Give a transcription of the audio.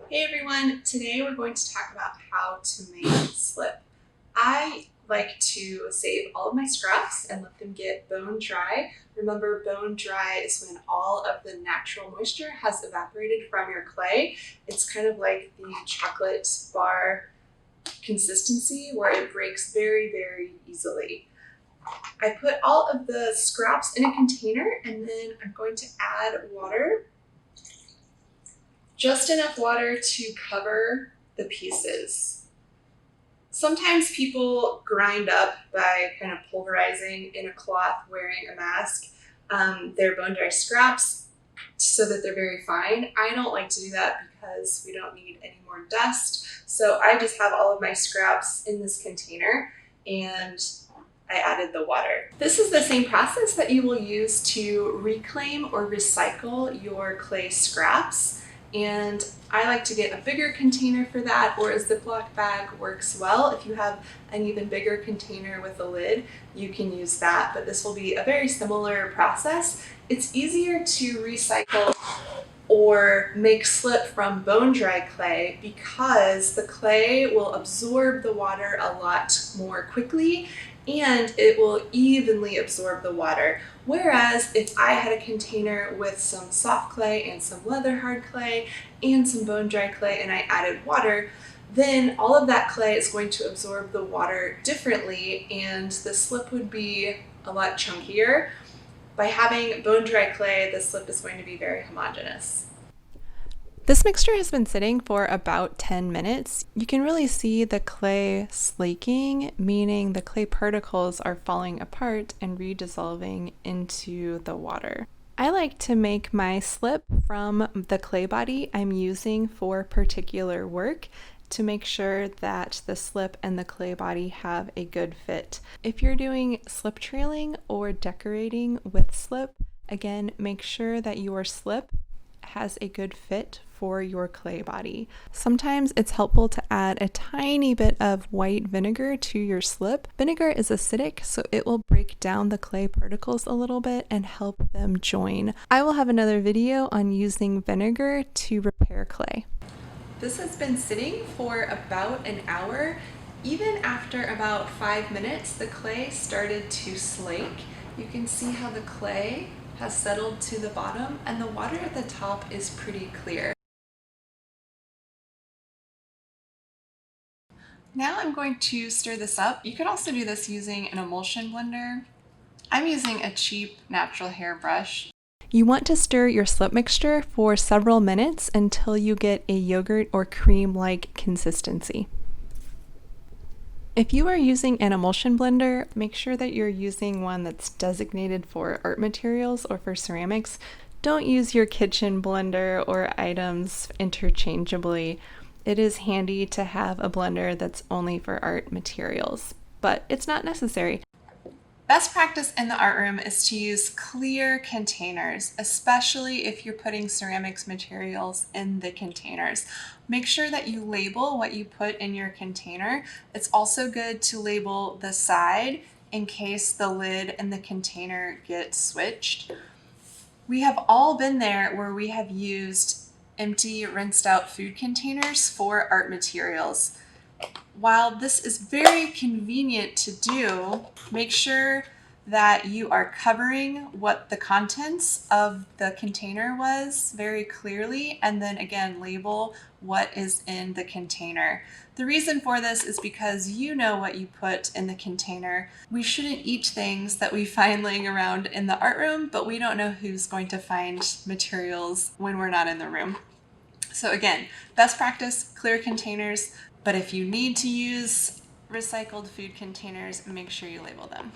Hey everyone, today we're going to talk about how to make slip. I like to save all of my scraps and let them get bone dry. Remember, bone dry is when all of the natural moisture has evaporated from your clay. It's kind of like the chocolate bar consistency where it breaks very, very easily. I put all of the scraps in a container and then I'm going to add water, just enough water to cover the pieces. Sometimes people grind up by kind of pulverizing in a cloth wearing a mask their bone dry scraps so that they're very fine. I don't like to do that because we don't need any more dust. So I just have all of my scraps in this container and I added the water. This is the same process that you will use to reclaim or recycle your clay scraps. And I like to get a bigger container for that, or a Ziploc bag works well. If you have an even bigger container with a lid, you can use that, but this will be a very similar process. It's easier to recycle or make slip from bone dry clay because the clay will absorb the water a lot more quickly and it will evenly absorb the water. Whereas if I had a container with some soft clay and some leather hard clay and some bone dry clay and I added water, then all of that clay is going to absorb the water differently and the slip would be a lot chunkier. By having bone dry clay, the slip is going to be very homogeneous. This mixture has been sitting for about 10 minutes. You can really see the clay slaking, meaning the clay particles are falling apart and redissolving into the water. I like to make my slip from the clay body I'm using for particular work to make sure that the slip and the clay body have a good fit. If you're doing slip trailing or decorating with slip, again, make sure that your slip has a good fit for your clay body. Sometimes it's helpful to add a tiny bit of white vinegar to your slip. Vinegar is acidic, so it will break down the clay particles a little bit and help them join. I will have another video on using vinegar to repair clay. This has been sitting for about an hour. Even after about 5 minutes, the clay started to slake. You can see how the clay has settled to the bottom and the water at the top is pretty clear. Now I'm going to stir this up. You could also do this using an emulsion blender. I'm using a cheap natural hair brush. You want to stir your slip mixture for several minutes until you get a yogurt or cream-like consistency. If you are using an emulsion blender, make sure that you're using one that's designated for art materials or for ceramics. Don't use your kitchen blender or items interchangeably. It is handy to have a blender that's only for art materials, but it's not necessary. Best practice in the art room is to use clear containers, especially if you're putting ceramics materials in the containers. Make sure that you label what you put in your container. It's also good to label the side in case the lid and the container get switched. We have all been there where we have used empty, rinsed out food containers for art materials. While this is very convenient to do, make sure that you are covering what the contents of the container was very clearly, and then again label what is in the container. The reason for this is because you know what you put in the container. We shouldn't eat things that we find laying around in the art room, but we don't know who's going to find materials when we're not in the room. So again, best practice, clear containers, but if you need to use recycled food containers, make sure you label them.